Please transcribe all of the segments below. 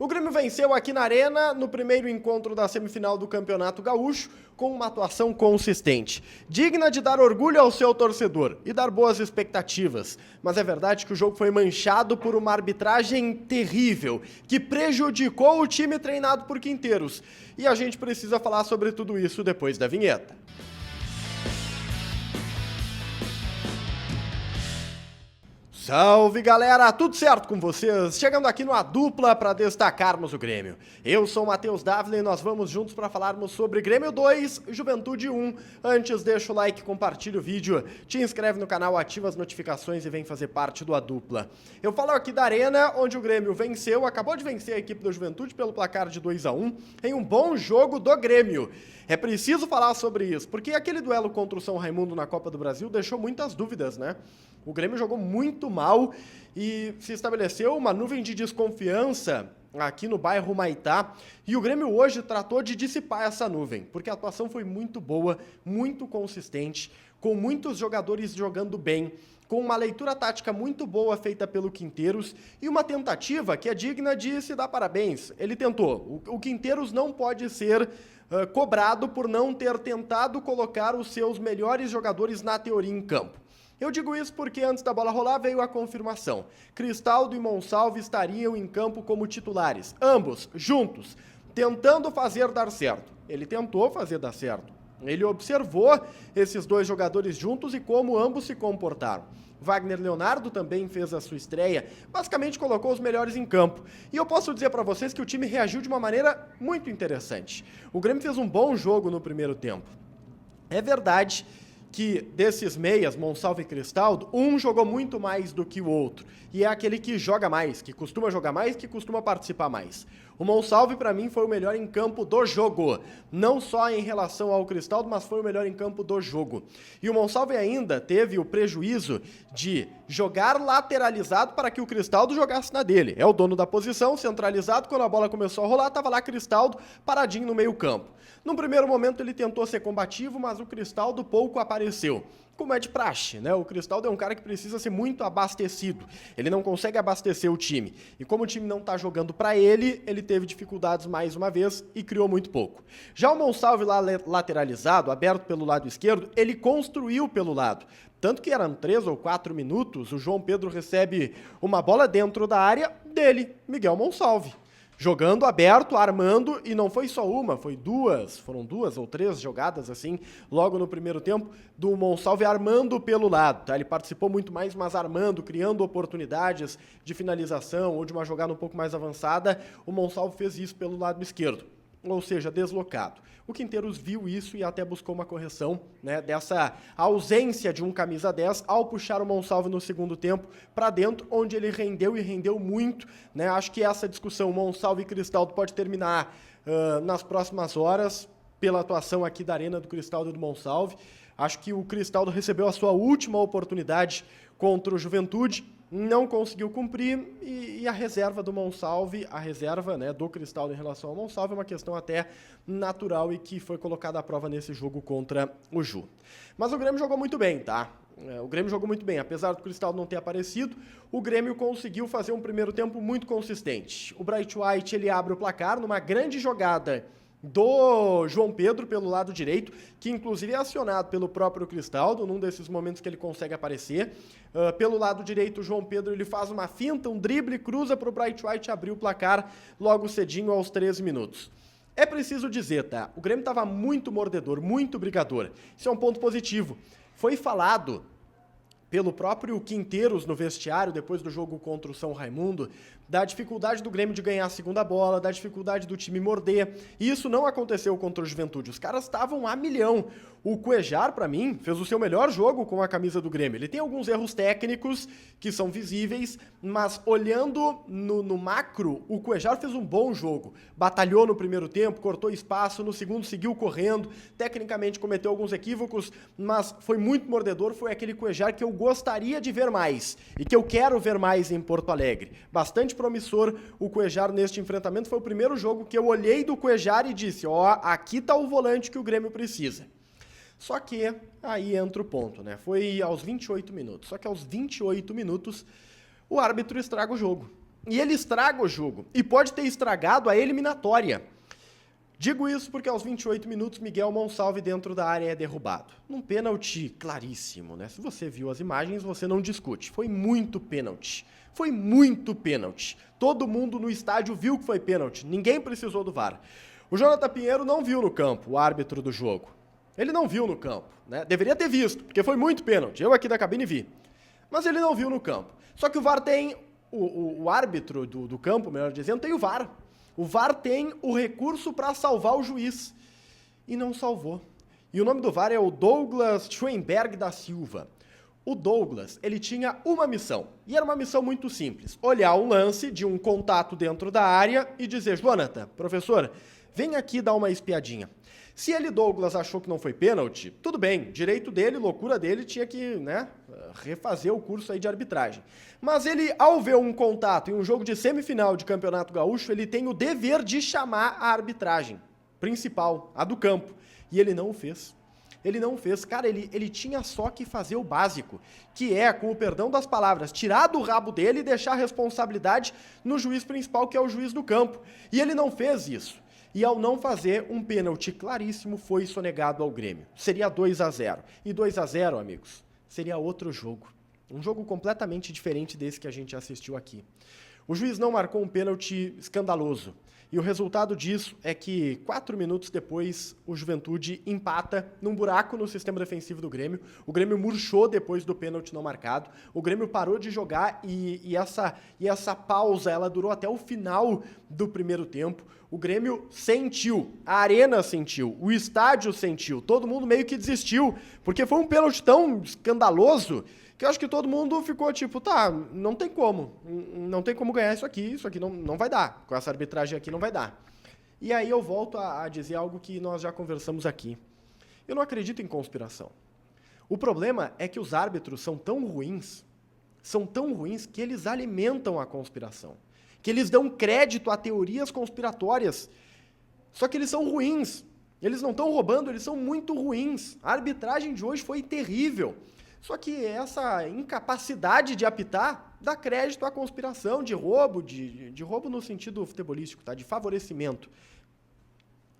O Grêmio venceu aqui na Arena no primeiro encontro da semifinal do Campeonato Gaúcho com uma atuação consistente, digna de dar orgulho ao seu torcedor e dar boas expectativas. Mas é verdade que o jogo foi manchado por uma arbitragem terrível, que prejudicou o time treinado por Quinteiros. E a gente precisa falar sobre tudo isso depois da vinheta. Salve galera, tudo certo com vocês? Chegando aqui no A Dupla para destacarmos o Grêmio. Eu sou o Matheus Dávila e nós vamos juntos para falarmos sobre Grêmio 2, Juventude 1. Antes deixa o like, compartilha o vídeo, te inscreve no canal, ativa as notificações e vem fazer parte do A Dupla. Eu falo aqui da Arena, onde o Grêmio venceu, acabou de vencer a equipe do Juventude pelo placar de 2-1, em um bom jogo do Grêmio. É preciso falar sobre isso, porque aquele duelo contra o São Raimundo na Copa do Brasil deixou muitas dúvidas, né? O Grêmio jogou muito mal e se estabeleceu uma nuvem de desconfiança aqui no bairro Humaitá. E o Grêmio hoje tratou de dissipar essa nuvem, porque a atuação foi muito boa, muito consistente, com muitos jogadores jogando bem, com uma leitura tática muito boa feita pelo Quinteiros e uma tentativa que é digna de se dar parabéns. Ele tentou. O Quinteiros não pode ser cobrado por não ter tentado colocar os seus melhores jogadores na teoria em campo. Eu digo isso porque antes da bola rolar veio a confirmação. Cristaldo e Monsalve estariam em campo como titulares, ambos juntos, tentando fazer dar certo. Ele tentou fazer dar certo. Ele observou esses dois jogadores juntos e como ambos se comportaram. Wagner Leonardo também fez a sua estreia, basicamente colocou os melhores em campo. E eu posso dizer para vocês que o time reagiu de uma maneira muito interessante. O Grêmio fez um bom jogo no primeiro tempo. É verdade que desses meias, Monsalve e Cristaldo, um jogou muito mais do que o outro. E é aquele que joga mais, que costuma participar mais. O Monsalve, para mim, foi o melhor em campo do jogo. Não só em relação ao Cristaldo, mas foi o melhor em campo do jogo. E o Monsalve ainda teve o prejuízo de jogar lateralizado para que o Cristaldo jogasse na dele. É o dono da posição, centralizado. Quando a bola começou a rolar, estava lá Cristaldo paradinho no meio campo. Num primeiro momento ele tentou ser combativo, mas o Cristaldo pouco apareceu. Como é de praxe, né? O Cristaldo é um cara que precisa ser muito abastecido. Ele não consegue abastecer o time. E como o time não tá jogando para ele, ele teve dificuldades mais uma vez e criou muito pouco. Já o Monsalve lá lateralizado, aberto pelo lado esquerdo, ele construiu pelo lado. Tanto que eram 3 ou 4 minutos, o João Pedro recebe uma bola dentro da área dele, Miguel Monsalve. Jogando aberto, armando, e não foi só uma, foram duas ou três jogadas assim, logo no primeiro tempo, do Monsalve armando pelo lado, tá? Ele participou muito mais, mas armando, criando oportunidades de finalização ou de uma jogada um pouco mais avançada, o Monsalve fez isso pelo lado esquerdo, ou seja, deslocado. O Quinteiros viu isso e até buscou uma correção, né, dessa ausência de um camisa 10 ao puxar o Monsalve no segundo tempo para dentro, onde ele rendeu e rendeu muito, né? Acho que essa discussão Monsalve e Cristaldo pode terminar nas próximas horas pela atuação aqui da Arena do Cristaldo e do Monsalve. Acho que o Cristaldo recebeu a sua última oportunidade contra o Juventude, não conseguiu cumprir e a reserva do Monsalve, a reserva, né, do Cristaldo em relação ao Monsalve é uma questão até natural e que foi colocada à prova nesse jogo contra o Ju. Mas o Grêmio jogou muito bem, tá? O Grêmio jogou muito bem, apesar do Cristaldo não ter aparecido, o Grêmio conseguiu fazer um primeiro tempo muito consistente. O Bright White, ele abre o placar numa grande jogada do João Pedro pelo lado direito, que inclusive é acionado pelo próprio Cristaldo, num desses momentos que ele consegue aparecer. Pelo lado direito, o João Pedro ele faz uma finta, um drible, cruza para o Bright White abrir o placar logo cedinho aos 13 minutos. É preciso dizer, tá? O Grêmio estava muito mordedor, muito brigador. Isso é um ponto positivo. Foi falado pelo próprio Quinteiros no vestiário, depois do jogo contra o São Raimundo, da dificuldade do Grêmio de ganhar a segunda bola, da dificuldade do time morder. E isso não aconteceu contra o Juventude. Os caras estavam a milhão. O Cuejar, para mim, fez o seu melhor jogo com a camisa do Grêmio. Ele tem alguns erros técnicos que são visíveis, mas olhando no macro, o Cuejar fez um bom jogo. Batalhou no primeiro tempo, cortou espaço, no segundo seguiu correndo, tecnicamente cometeu alguns equívocos, mas foi muito mordedor, foi aquele Cuejar que eu gostaria de ver mais e que eu quero ver mais em Porto Alegre. Bastante promissor o Cuejar neste enfrentamento, foi o primeiro jogo que eu olhei do Cuejar e disse, ó, aqui tá o volante que o Grêmio precisa. Só que aí entra o ponto, né? Foi aos 28 minutos. Só que aos 28 minutos o árbitro estraga o jogo. e ele estraga o jogo, e pode ter estragado a eliminatória. Digo isso porque aos 28 minutos, Miguel Monsalve dentro da área é derrubado. Num pênalti claríssimo, né? Se você viu as imagens, você não discute. Foi muito pênalti. Foi muito pênalti. Todo mundo no estádio viu que foi pênalti. Ninguém precisou do VAR. O Jonathan Pinheiro não viu no campo, o árbitro do jogo. Ele não viu no campo, né? Deveria ter visto, porque foi muito pênalti. Eu aqui da cabine vi. Mas ele não viu no campo. Só que o VAR tem... O árbitro do campo, melhor dizendo, tem o VAR. O VAR tem o recurso para salvar o juiz. E não salvou. E o nome do VAR é o Douglas Schoenberg da Silva. O Douglas, ele tinha uma missão. E era uma missão muito simples. Olhar um lance de um contato dentro da área e dizer, Jonathan, professor, vem aqui dar uma espiadinha. Se ele, Douglas, achou que não foi pênalti, tudo bem, direito dele, loucura dele, tinha que, né, refazer o curso aí de arbitragem. Mas ele, ao ver um contato em um jogo de semifinal de Campeonato Gaúcho, ele tem o dever de chamar a arbitragem principal, a do campo. E ele não o fez. Ele não fez. Cara, ele tinha só que fazer o básico, que é, com o perdão das palavras, tirar do rabo dele e deixar a responsabilidade no juiz principal, que é o juiz do campo. E ele não fez isso. E ao não fazer, um pênalti claríssimo foi sonegado ao Grêmio. Seria 2-0. E 2-0, amigos, seria outro jogo. Um jogo completamente diferente desse que a gente assistiu aqui. O juiz não marcou um pênalti escandaloso. E o resultado disso é que, 4 minutos depois, o Juventude empata num buraco no sistema defensivo do Grêmio. O Grêmio murchou depois do pênalti não marcado. O Grêmio parou de jogar e essa pausa ela durou até o final do primeiro tempo. O Grêmio sentiu, a arena sentiu, o estádio sentiu, todo mundo meio que desistiu, porque foi um pênalti tão escandaloso que eu acho que todo mundo ficou tipo, tá, não tem como ganhar isso aqui não vai dar, com essa arbitragem aqui não vai dar. E aí eu volto a dizer algo que nós já conversamos aqui. Eu não acredito em conspiração. O problema é que os árbitros são tão ruins que eles alimentam a conspiração, que eles dão crédito a teorias conspiratórias, só que eles são ruins. Eles não estão roubando, eles são muito ruins. A arbitragem de hoje foi terrível. Só que essa incapacidade de apitar dá crédito à conspiração de roubo, de roubo no sentido futebolístico, tá? De favorecimento.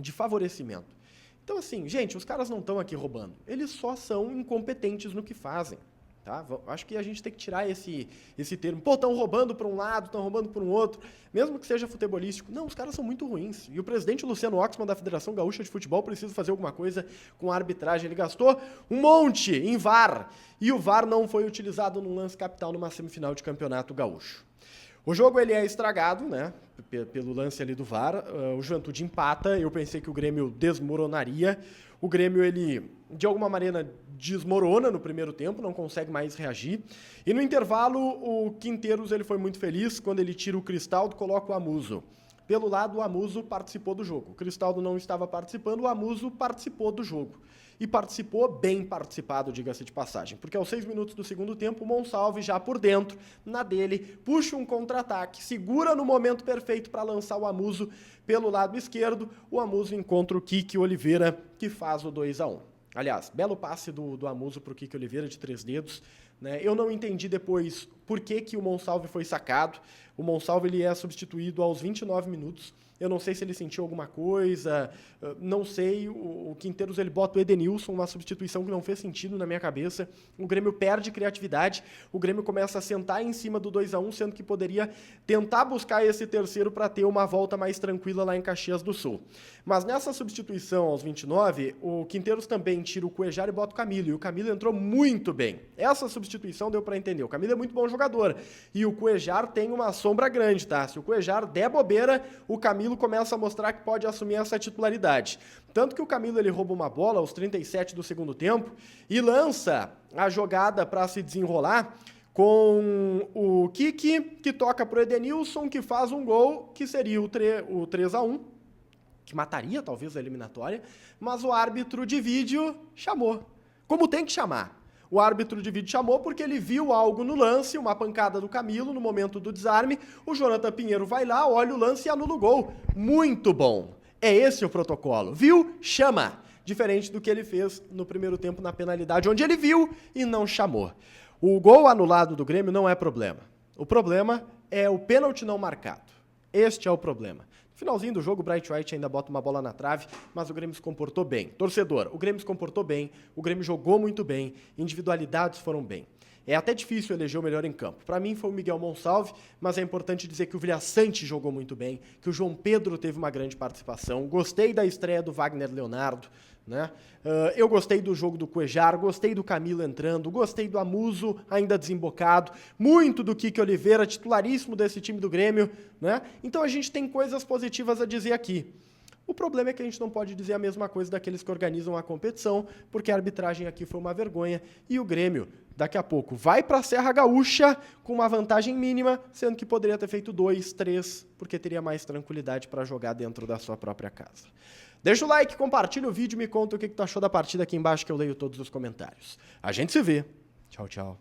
De favorecimento. Então, assim, gente, os caras não estão aqui roubando. Eles só são incompetentes no que fazem. Tá? Acho que a gente tem que tirar esse termo. Pô, estão roubando para um lado, estão roubando para um outro. Mesmo que seja futebolístico. Não, os caras são muito ruins. E o presidente Luciano Oxman da Federação Gaúcha de Futebol precisa fazer alguma coisa com a arbitragem. Ele gastou um monte em VAR. E o VAR não foi utilizado num lance capital numa semifinal de Campeonato Gaúcho. O jogo ele é estragado, né, pelo lance ali do VAR. O Juventude empata. Eu pensei que o Grêmio desmoronaria. O Grêmio, ele, de alguma maneira, desmorona no primeiro tempo, não consegue mais reagir. E no intervalo, o Quinteiros ele foi muito feliz quando ele tira o Cristaldo e coloca o Amuso. Pelo lado, o Amuso participou do jogo. O Cristaldo não estava participando, o Amuso participou do jogo. E participou bem participado, diga-se de passagem. Porque aos 6 minutos do segundo tempo, o Monsalve já por dentro, na dele, puxa um contra-ataque, segura no momento perfeito para lançar o Amuso pelo lado esquerdo. O Amuso encontra o Kiki Oliveira, que faz o 2-1. Aliás, belo passe do Amuso para o Kiki Oliveira de 3 dedos. Né? Eu não entendi depois por que o Monsalve foi sacado. O Monsalve ele é substituído aos 29 minutos. Eu não sei se ele sentiu alguma coisa, não sei. O Quinteiros ele bota o Edenilson, uma substituição que não fez sentido na minha cabeça. O Grêmio perde criatividade, o Grêmio começa a sentar em cima do 2-1, sendo que poderia tentar buscar esse terceiro para ter uma volta mais tranquila lá em Caxias do Sul. Mas nessa substituição aos 29, o Quinteiros também tira o Cuejar e bota o Camilo, e o Camilo entrou muito bem. Essa substituição deu para entender. O Camilo é muito bom jogador, e o Cuejar tem uma sombra grande, tá? Se o Cuejar der bobeira, o Camilo começa a mostrar que pode assumir essa titularidade. Tanto que o Camilo ele rouba uma bola aos 37 do segundo tempo e lança a jogada para se desenrolar com o Kiki, que toca para o Edenilson, que faz um gol, que seria o 3-1, que mataria talvez a eliminatória, mas o árbitro de vídeo chamou. Como tem que chamar. O árbitro de vídeo chamou porque ele viu algo no lance, uma pancada do Camilo no momento do desarme. O Jonathan Pinheiro vai lá, olha o lance e anula o gol. Muito bom. É esse o protocolo. Viu? Chama. Diferente do que ele fez no primeiro tempo na penalidade, onde ele viu e não chamou. O gol anulado do Grêmio não é problema. O problema é o pênalti não marcado. Este é o problema. No finalzinho do jogo, o Bright White ainda bota uma bola na trave, mas o Grêmio se comportou bem. Torcedor, o Grêmio se comportou bem, o Grêmio jogou muito bem, individualidades foram bem. É até difícil eleger o melhor em campo. Para mim foi o Miguel Monsalve, mas é importante dizer que o Vilhaçante jogou muito bem, que o João Pedro teve uma grande participação. Gostei da estreia do Wagner Leonardo, né? Eu gostei do jogo do Cuejar, gostei do Camilo entrando, gostei do Amuso ainda desembocado, muito do Kiki Oliveira, titularíssimo desse time do Grêmio, né? Então a gente tem coisas positivas a dizer aqui. O problema é que a gente não pode dizer a mesma coisa daqueles que organizam a competição, porque a arbitragem aqui foi uma vergonha e o Grêmio, daqui a pouco, vai para a Serra Gaúcha com uma vantagem mínima, sendo que poderia ter feito 2, 3, porque teria mais tranquilidade para jogar dentro da sua própria casa. Deixa o like, compartilha o vídeo e me conta o que tu achou da partida aqui embaixo que eu leio todos os comentários. A gente se vê. Tchau, tchau.